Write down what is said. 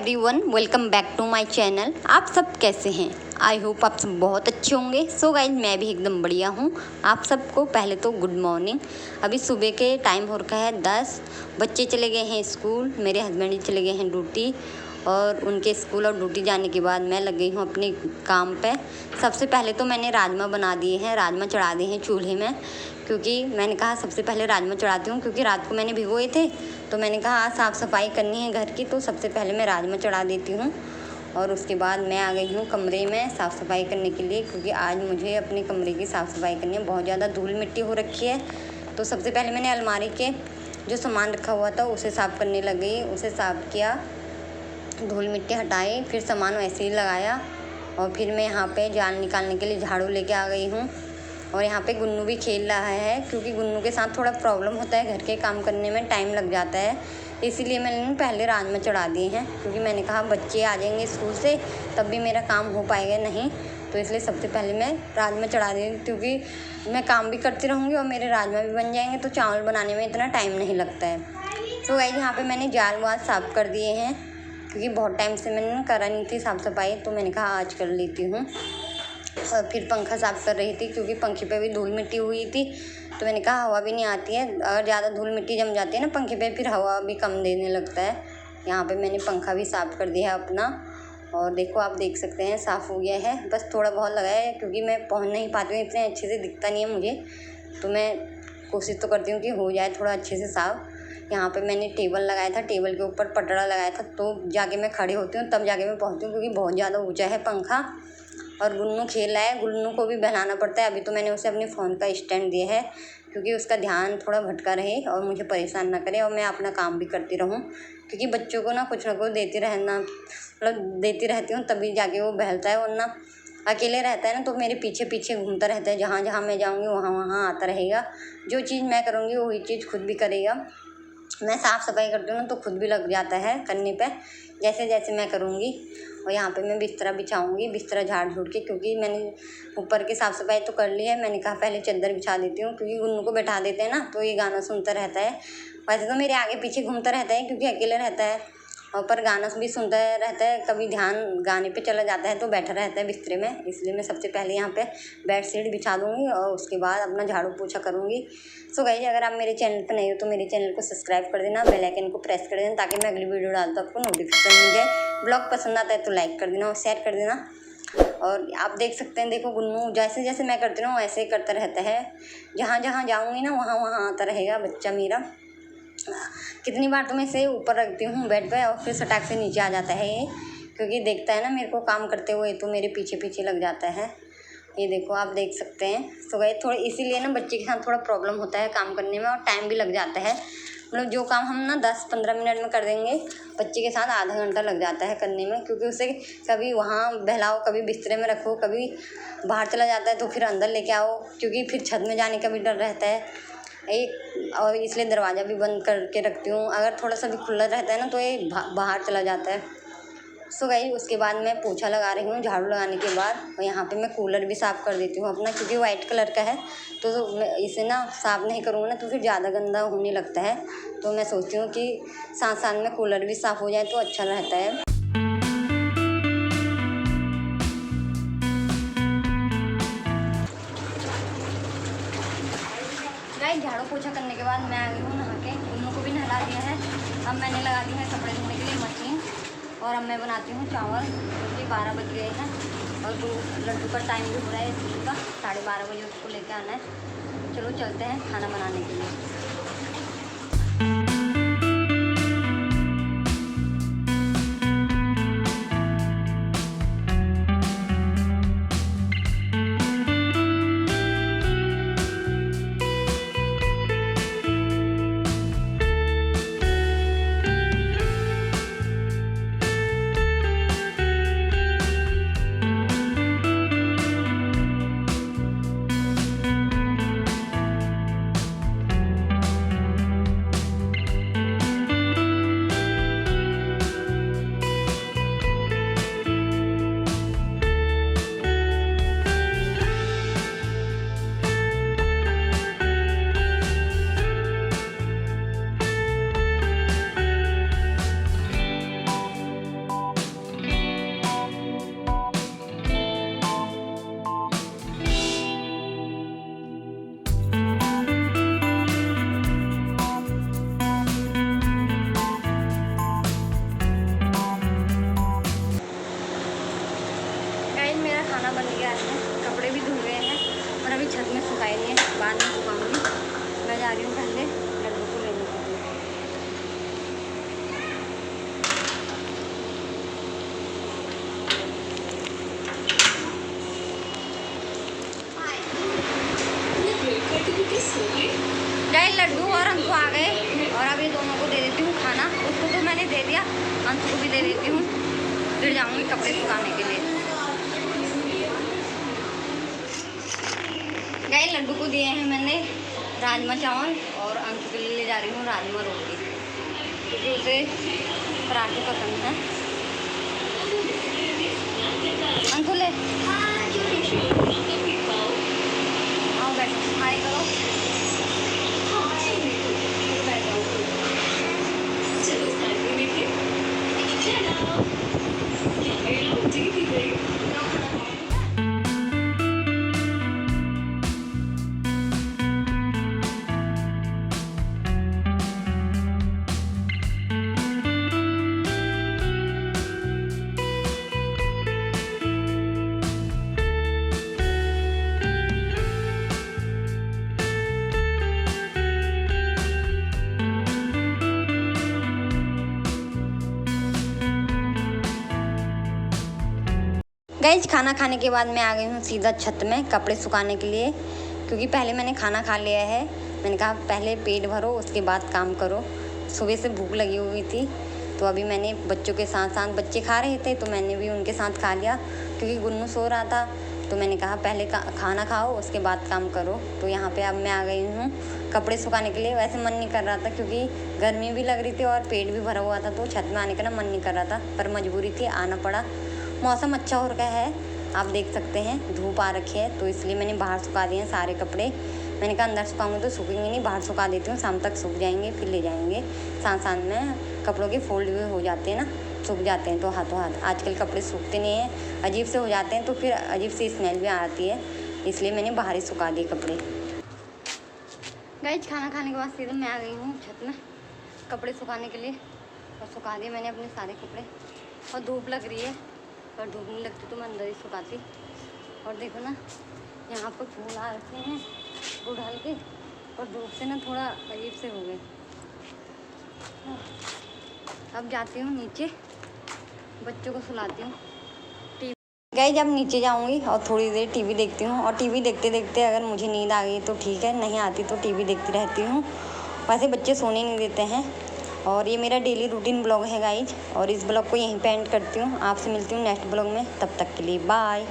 Everyone, welcome back to my channel. आप सब कैसे हैं? आई होप आप सब बहुत अच्छे होंगे। सो गाइज, मैं भी एकदम बढ़िया हूँ। आप सबको पहले तो गुड मॉर्निंग। अभी सुबह के टाइम हो रखा है 10। बच्चे चले गए हैं स्कूल, मेरे हस्बैंड चले गए हैं ड्यूटी, और उनके स्कूल और ड्यूटी जाने के बाद मैं लग गई हूँ अपने काम पे। सबसे पहले तो मैंने राजमा बना दिए हैं, राजमा चढ़ा दिए हैं चूल्हे में, क्योंकि मैंने कहा सबसे पहले राजमा चढ़ाती हूँ, क्योंकि रात को मैंने भिगोए थे। तो मैंने कहा आज साफ़ सफाई करनी है घर की, तो सबसे पहले मैं राजमा चढ़ा देती हूँ। और उसके बाद मैं आ गई हूँ कमरे में साफ़ सफाई करने के लिए, क्योंकि आज मुझे अपने कमरे की साफ़ सफाई करनी है। बहुत ज़्यादा धूल मिट्टी हो रखी है। तो सबसे पहले मैंने अलमारी के जो सामान रखा हुआ था उसे साफ़ करने लग गई। उसे साफ़ किया, धूल मिट्टी हटाई, फिर सामान वैसे ही लगाया, और फिर मैं यहाँ पे जाल निकालने के लिए झाड़ू लेके आ गई हूँ। और यहाँ पे गुन्नू भी खेल रहा है, क्योंकि गुन्नू के साथ थोड़ा प्रॉब्लम होता है, घर के काम करने में टाइम लग जाता है। इसीलिए मैंने पहले राजमा चढ़ा दिए हैं, क्योंकि मैंने कहा बच्चे आ जाएंगे स्कूल से तब भी मेरा काम हो पाएगा नहीं। तो इसलिए सबसे पहले मैं राजमा चढ़ा दी, क्योंकि मैं काम भी करती रहूँगी और मेरे राजमा भी बन जाएंगे, तो चावल बनाने में इतना टाइम नहीं लगता है। तो गाइस, यहाँ पे मैंने जाल वाल साफ़ कर दिए हैं, क्योंकि बहुत टाइम से मैंने करा नहीं थी साफ़ सफाई, तो मैंने कहा आज कर लेती हूँ। और फिर पंखा साफ़ कर रही थी, क्योंकि पंखे पे भी धूल मिट्टी हुई थी। तो मैंने कहा हवा भी नहीं आती है, अगर ज़्यादा धूल मिट्टी जम जाती है ना पंखे पे, फिर हवा भी कम देने लगता है। यहाँ पे मैंने पंखा भी साफ़ कर दिया है अपना, और देखो आप देख सकते हैं साफ़ हो गया है। बस थोड़ा बहुत लगा है, क्योंकि मैं पहुँच नहीं पाती हूँ, इतने अच्छे से दिखता नहीं है मुझे, तो मैं कोशिश तो करती हूँ कि हो जाए थोड़ा अच्छे से साफ़। यहाँ पे मैंने टेबल लगाया था, टेबल के ऊपर पटड़ा लगाया था, तो जाके मैं खड़ी होती हूँ तब जाके मैं पहुँचती हूँ, क्योंकि बहुत ज़्यादा ऊँचा है पंखा। और गुन्नू खेल रहा है, गुन्नू को भी बहलाना पड़ता है। अभी तो मैंने उसे अपने फ़ोन का स्टैंड दिया है, क्योंकि उसका ध्यान थोड़ा भटका रहे और मुझे परेशान ना करे, और मैं अपना काम भी करती रहूँ, क्योंकि बच्चों को ना कुछ देती रहना, मतलब देती रहती हूँ तभी जाके वो बहलता है। वरना अकेले रहता है ना, तो मेरे पीछे पीछे घूमता रहता है, जहाँ जहाँ मैं जाऊँगी वहाँ वहाँ आता रहेगा। जो चीज़ मैं करूँगी वही चीज़ खुद भी करेगा। मैं साफ़ सफाई करती हूँ ना, तो खुद भी लग जाता है करने पे, जैसे जैसे मैं करूँगी। और यहाँ पे मैं बिस्तरा बिछाऊँगी, बिस्तरा झाड़ झूड़ के, क्योंकि मैंने ऊपर की साफ़ सफाई तो कर ली है। मैंने कहा पहले चादर बिछा देती हूँ, क्योंकि गुन्नू को बैठा देते हैं ना, तो ये गाना सुनता रहता है। वैसे तो मेरे आगे पीछे घूमता रहता है, क्योंकि अकेले रहता है, और पर गाना भी सुनता रहता है। कभी ध्यान गाने पे चला जाता है तो बैठा रहता है बिस्तरे में। इसलिए मैं सबसे पहले यहाँ पे बेड शीट बिछा दूँगी, और उसके बाद अपना झाड़ू पोछा करूँगी। सो गाइस, अगर आप मेरे चैनल पर नए हो तो मेरे चैनल को सब्सक्राइब कर देना, बेल आइकन को प्रेस कर देना, ताकि मैं अगली वीडियो डालता हूँ आपको नोटिफिकेशन मिल जाए। ब्लॉग पसंद आता है तो लाइक कर देना और शेयर कर देना। और आप देख सकते हैं, देखो गुन्नू जैसे जैसे मैं करती हूँ वैसे ही करता रहता है। जहाँ जहाँ जाऊँगी ना वहाँ वहाँ आता रहेगा बच्चा मेरा। कितनी बार तो मैं इसे ऊपर रखती हूँ बेड पे, और फिर सटाक से नीचे आ जाता है ये, क्योंकि देखता है ना मेरे को काम करते हुए, तो मेरे पीछे पीछे लग जाता है। ये देखो आप देख सकते हैं। तो गए थोड़ा, इसीलिए ना बच्चे के साथ थोड़ा प्रॉब्लम होता है काम करने में, और टाइम भी लग जाता है। मतलब जो काम हम ना 10-15 मिनट में कर देंगे, बच्चे के साथ आधा घंटा लग जाता है करने में, क्योंकि उसे कभी वहाँ बहलाओ, कभी बिस्तरे में रखो, कभी बाहर चला जाता है तो फिर अंदर लेके आओ, क्योंकि फिर छत में जाने का भी डर रहता है एक, और इसलिए दरवाज़ा भी बंद करके रखती हूँ। अगर थोड़ा सा भी खुला रहता है ना, तो ये बाहर चला जाता है। सो गई, उसके बाद मैं पोछा लगा रही हूँ झाड़ू लगाने के बाद। और यहाँ पे मैं कूलर भी साफ़ कर देती हूँ अपना, क्योंकि वाइट कलर का है, तो मैं इसे ना साफ़ नहीं करूँगी ना तो फिर ज़्यादा गंदा होने लगता है। तो मैं सोचती हूँ कि साथ साथ में कूलर भी साफ़ हो जाए तो अच्छा रहता है। गाइस, झाड़ू पोछा करने के बाद मैं आ गई हूँ नहा के, गुन्नू को भी नहला दिया है। अब मैंने लगा दी है कपड़े धोने के लिए मशीन, और अब मैं बनाती हूँ चावल, क्योंकि 12 बज गए हैं, और लड्डू का टाइम भी हो रहा है स्कूल का, 12:30 बजे उसको लेकर आना है। चलो चलते हैं खाना बनाने के लिए। मेरा खाना बन गया है, कपड़े भी धुल गए हैं और अभी छत में सुखाए नहीं है, बाद में सुखाऊंगी। मैं जा रही हूँ पहले लड्डू को लेने के लिए। गए लड्डू और अंशु आ गए और अभी दोनों को दे देती हूँ खाना। उसको तो मैंने दे दिया, अंशु को भी दे देती हूँ, फिर जाऊँगी कपड़े सुखाने के लिए। गए लड्डू को दिए हैं मैंने राजमा चावल और अंशु के लिए ले जा रही हूँ राजमा रोटी, क्योंकि उसे पराठे पसंद है। अंशु ले आओ, बैठो, हाय करो। गाइस खाना खाने के बाद मैं आ गई हूँ सीधा छत में कपड़े सुखाने के लिए, क्योंकि पहले मैंने खाना खा लिया है। मैंने कहा पहले पेट भरो उसके बाद काम करो। सुबह से भूख लगी हुई थी, तो अभी मैंने बच्चों के साथ साथ, बच्चे खा रहे थे तो मैंने भी उनके साथ खा लिया, क्योंकि गुन्नू सो रहा था। तो मैंने कहा पहले खाना खाओ उसके बाद काम करो। तो यहाँ पे अब मैं आ गई हूँ कपड़े सुखाने के लिए। वैसे मन नहीं कर रहा था, क्योंकि गर्मी भी लग रही थी और पेट भी भरा हुआ था, तो छत में आने का ना मन नहीं कर रहा था, पर मजबूरी थी, आना पड़ा। मौसम अच्छा हो रखा है, आप देख सकते हैं, धूप आ रखी है, तो इसलिए मैंने बाहर सुखा दिए हैं सारे कपड़े। मैंने कहा अंदर सुखाऊंगी तो सूखेंगे नहीं, बाहर सुखा देती हूँ, शाम तक सूख जाएंगे, फिर ले जाएंगे। साथ साथ में कपड़ों के फोल्ड भी हो जाते हैं ना, सूख जाते हैं तो हाथों हाथ। आजकल कपड़े सूखते नहीं हैं, अजीब से हो जाते हैं, तो फिर अजीब सी स्मेल भी आती है, इसलिए मैंने बाहर ही सुखा दिए कपड़े। गाइस खाना खाने के बाद सीधा मैं आ गई हूँ छत में कपड़े सुखाने के लिए, और सुखा दिए मैंने अपने सारे कपड़े। और धूप लग रही है, और धूप नहीं लगती तो मैं अंदर ही सुखाती। और देखो ना यहाँ पर फूल आ रखे हैं गुड़हल के, और धूप से ना थोड़ा अजीब से हो गए। अब जाती हूँ नीचे, बच्चों को सुलाती हूँ। गाइस जब नीचे जाऊँगी और थोड़ी देर टीवी देखती हूँ, और टीवी देखते देखते अगर मुझे नींद आ गई तो ठीक है, नहीं आती तो टीवी देखती रहती हूँ। वैसे बच्चे सोने नहीं देते हैं। और ये मेरा डेली रूटीन ब्लॉग है गाइज, और इस ब्लॉग को यहीं पे एंड करती हूँ। आपसे मिलती हूँ नेक्स्ट ब्लॉग में, तब तक के लिए बाय।